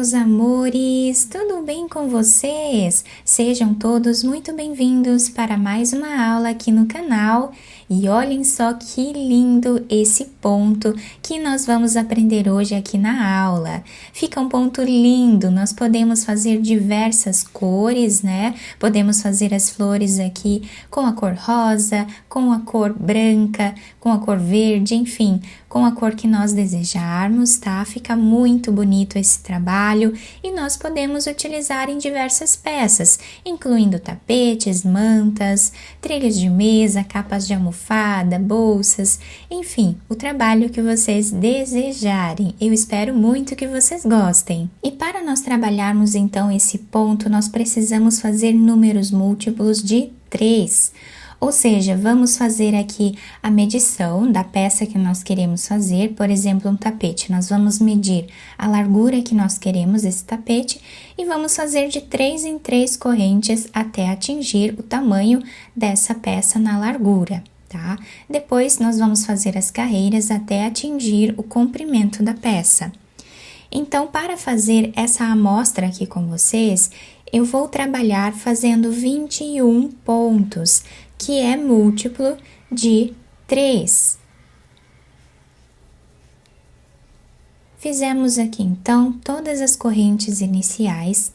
meus amores! Tudo bem com vocês? Sejam todos muito bem-vindos para mais uma aula aqui no canal. E olhem só que lindo esse ponto que nós vamos aprender hoje aqui na aula. Fica um ponto lindo, nós podemos fazer diversas cores, né? Podemos fazer as flores aqui com a cor rosa, com a cor branca, com a cor verde, enfim, com a cor que nós desejarmos, tá? Fica muito bonito esse trabalho e nós podemos utilizar em diversas peças, incluindo tapetes, mantas, trilhos de mesa, capas de almofada, bolsas, enfim, o trabalho que vocês desejarem. Eu espero muito que vocês gostem. E para nós trabalharmos então esse ponto, nós precisamos fazer números múltiplos de 3. Ou seja, vamos fazer aqui a medição da peça que nós queremos fazer, por exemplo, um tapete. Nós vamos medir a largura que nós queremos desse tapete e vamos fazer de 3 em 3 correntes até atingir o tamanho dessa peça na largura, tá? Depois, nós vamos fazer as carreiras até atingir o comprimento da peça. Então, para fazer essa amostra aqui com vocês, eu vou trabalhar fazendo 21 pontos, que é múltiplo de 3. Fizemos aqui, então, todas as correntes iniciais.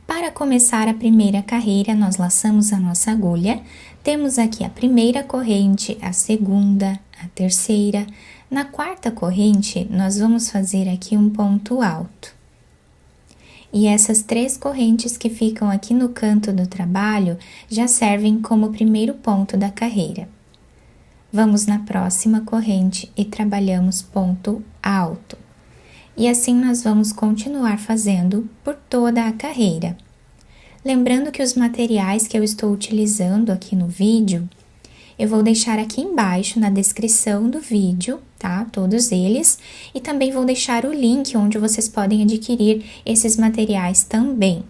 Para começar a primeira carreira, nós laçamos a nossa agulha. Temos aqui a primeira corrente, a segunda, a terceira. Na quarta corrente, nós vamos fazer aqui um ponto alto. E essas 3 correntes que ficam aqui no canto do trabalho já servem como primeiro ponto da carreira. Vamos na próxima corrente e trabalhamos ponto alto. E assim nós vamos continuar fazendo por toda a carreira. Lembrando que os materiais que eu estou utilizando aqui no vídeo, eu vou deixar aqui embaixo na descrição do vídeo, tá? Todos eles. E também vou deixar o link onde vocês podem adquirir esses materiais também.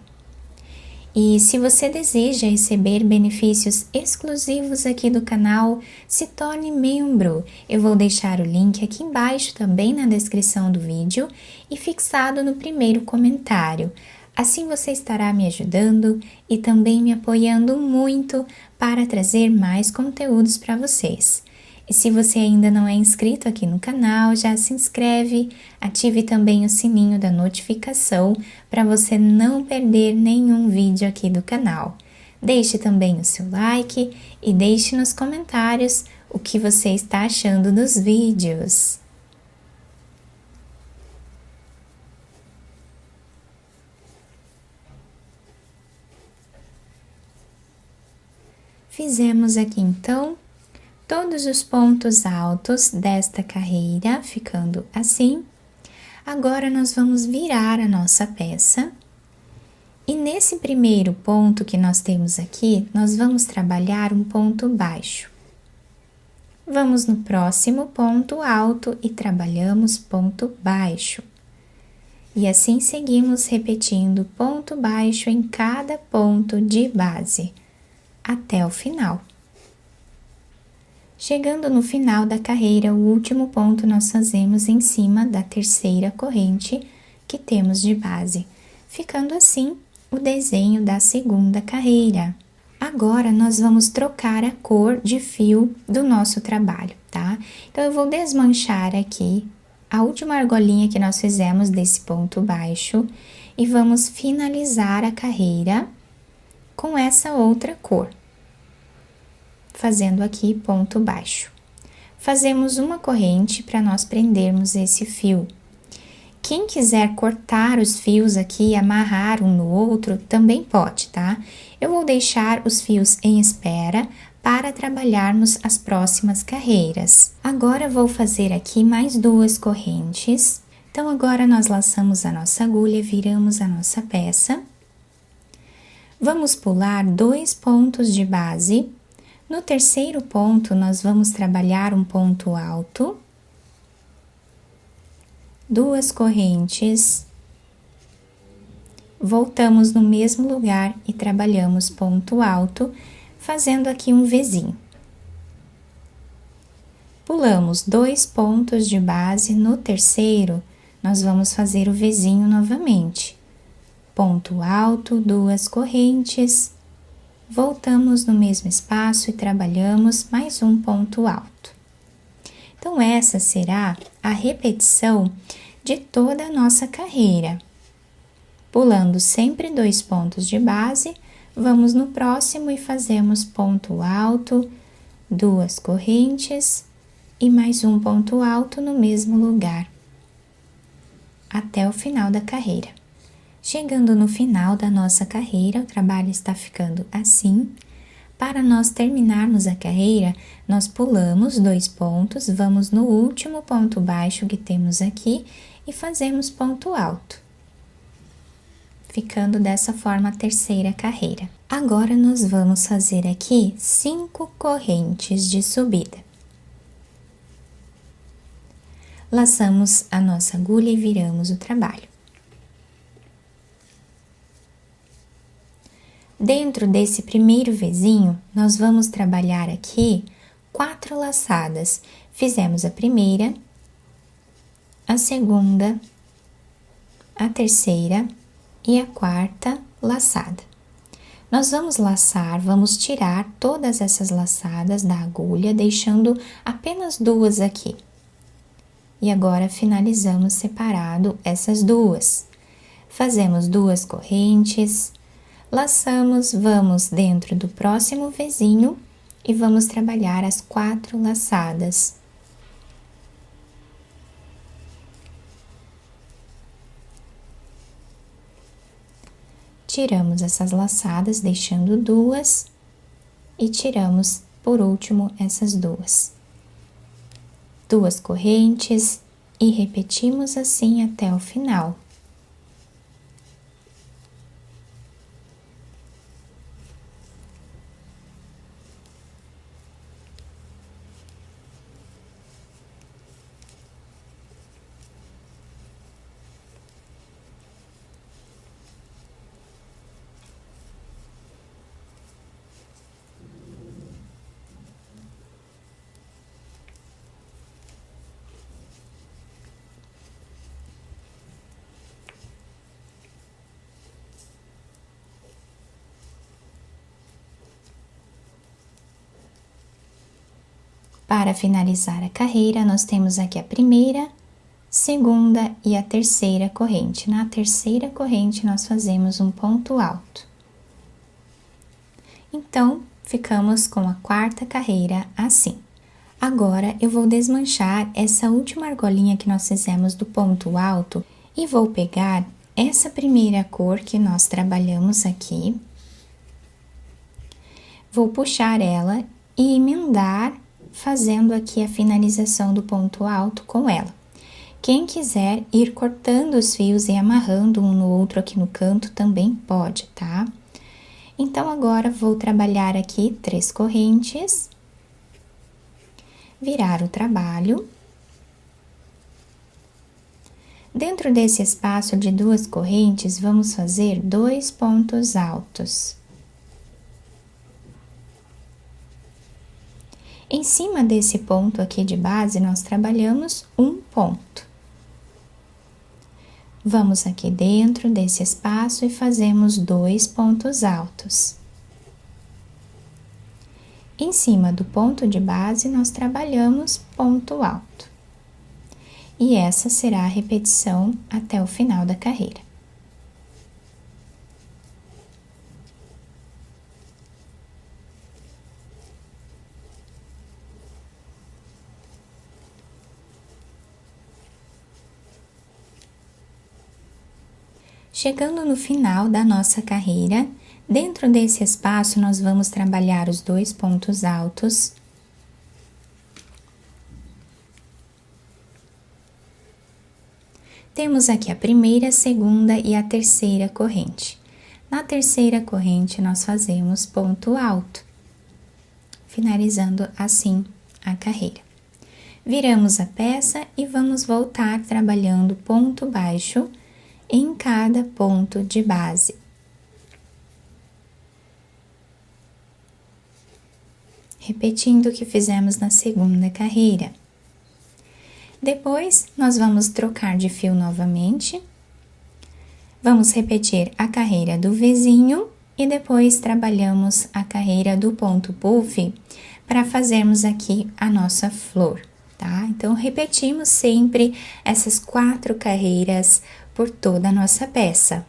E se você deseja receber benefícios exclusivos aqui do canal, se torne membro. Eu vou deixar o link aqui embaixo também na descrição do vídeo e fixado no primeiro comentário. Assim você estará me ajudando e também me apoiando muito para trazer mais conteúdos para vocês. E se você ainda não é inscrito aqui no canal, já se inscreve, ative também o sininho da notificação para você não perder nenhum vídeo aqui do canal. Deixe também o seu like e deixe nos comentários o que você está achando dos vídeos. Fizemos aqui então todos os pontos altos desta carreira, ficando assim. Agora nós vamos virar a nossa peça. E nesse primeiro ponto que nós temos aqui, nós vamos trabalhar um ponto baixo. Vamos no próximo ponto alto e trabalhamos ponto baixo. E assim seguimos repetindo ponto baixo em cada ponto de base, até o final. Chegando no final da carreira, o último ponto nós fazemos em cima da terceira corrente que temos de base, ficando assim o desenho da segunda carreira. Agora, nós vamos trocar a cor de fio do nosso trabalho, tá? Então, eu vou desmanchar aqui a última argolinha que nós fizemos desse ponto baixo e vamos finalizar a carreira com essa outra cor, fazendo aqui ponto baixo. Fazemos uma corrente para nós prendermos esse fio. Quem quiser cortar os fios aqui e amarrar um no outro, também pode, tá? Eu vou deixar os fios em espera para trabalharmos as próximas carreiras. Agora, vou fazer aqui mais 2 correntes. Então, agora nós laçamos a nossa agulha, viramos a nossa peça. Vamos pular 2 pontos de base. No terceiro ponto, nós vamos trabalhar um ponto alto, 2 correntes, voltamos no mesmo lugar e trabalhamos ponto alto, fazendo aqui um Vzinho. Pulamos 2 pontos de base, no terceiro, nós vamos fazer o Vzinho novamente, ponto alto, 2 correntes, voltamos no mesmo espaço e trabalhamos mais um ponto alto. Então, essa será a repetição de toda a nossa carreira. Pulando sempre 2 pontos de base, vamos no próximo e fazemos ponto alto, 2 correntes e mais um ponto alto no mesmo lugar, até o final da carreira. Chegando no final da nossa carreira, o trabalho está ficando assim. Para nós terminarmos a carreira, nós pulamos 2 pontos, vamos no último ponto baixo que temos aqui e fazemos ponto alto, ficando dessa forma a terceira carreira. Agora, nós vamos fazer aqui 5 correntes de subida. Laçamos a nossa agulha e viramos o trabalho. Dentro desse primeiro Vzinho, nós vamos trabalhar aqui 4 laçadas. Fizemos a primeira, a segunda, a terceira e a quarta laçada. Nós vamos laçar, vamos tirar todas essas laçadas da agulha, deixando apenas 2 aqui. E agora, finalizamos separado essas 2. Fazemos 2 correntes, laçamos, vamos dentro do próximo Vzinho e vamos trabalhar as 4 laçadas. Tiramos essas laçadas, deixando 2, e tiramos, por último, essas 2. 2 correntes e repetimos assim até o final. Para finalizar a carreira, nós temos aqui a primeira, segunda e a terceira corrente. Na terceira corrente, nós fazemos um ponto alto. Então, ficamos com a quarta carreira assim. Agora, eu vou desmanchar essa última argolinha que nós fizemos do ponto alto e vou pegar essa primeira cor que nós trabalhamos aqui. Vou puxar ela e emendar, fazendo aqui a finalização do ponto alto com ela. Quem quiser ir cortando os fios e amarrando um no outro aqui no canto também pode, tá? Então, agora vou trabalhar aqui 3 correntes, virar o trabalho. Dentro desse espaço de 2 correntes, vamos fazer 2 pontos altos. Em cima desse ponto aqui de base, nós trabalhamos um ponto. Vamos aqui dentro desse espaço e fazemos 2 pontos altos. Em cima do ponto de base, nós trabalhamos ponto alto. E essa será a repetição até o final da carreira. Chegando no final da nossa carreira, dentro desse espaço, nós vamos trabalhar os 2 pontos altos. Temos aqui a primeira, a segunda e a terceira corrente. Na terceira corrente, nós fazemos ponto alto, finalizando assim a carreira. Viramos a peça e vamos voltar trabalhando ponto baixo em cada ponto de base. Repetindo o que fizemos na segunda carreira. Depois, nós vamos trocar de fio novamente. Vamos trabalhar 2 pontos altos. Vamos repetir a carreira do vizinho e depois trabalhamos a carreira do ponto puff para fazermos aqui a nossa flor, tá? Então, repetimos sempre essas 4 carreiras por toda a nossa peça.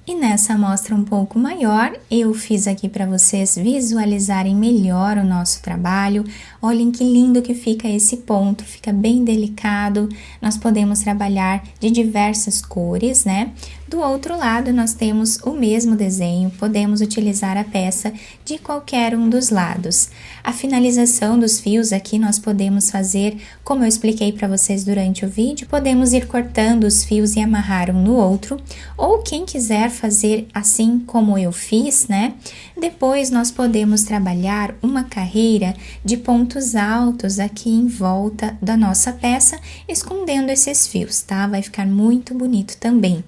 E nessa amostra um pouco maior, eu fiz aqui para vocês visualizarem melhor o nosso trabalho. Olhem que lindo que fica esse ponto, fica bem delicado. Nós podemos trabalhar de diversas cores, né? Do outro lado, nós temos o mesmo desenho, podemos utilizar a peça de qualquer um dos lados. A finalização dos fios aqui nós podemos fazer, como eu expliquei para vocês durante o vídeo, podemos ir cortando os fios e amarrar um no outro, ou quem quiser fazer assim como eu fiz, né? Depois nós podemos trabalhar uma carreira de pontos altos aqui em volta da nossa peça, escondendo esses fios, tá? Vai ficar muito bonito também.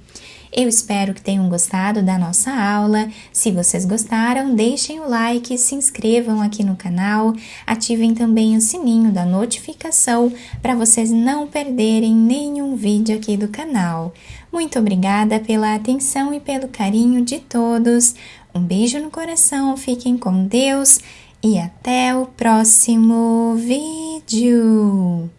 Eu espero que tenham gostado da nossa aula. Se vocês gostaram, deixem o like, se inscrevam aqui no canal, ativem também o sininho da notificação para vocês não perderem nenhum vídeo aqui do canal. Muito obrigada pela atenção e pelo carinho de todos. Um beijo no coração, fiquem com Deus e até o próximo vídeo.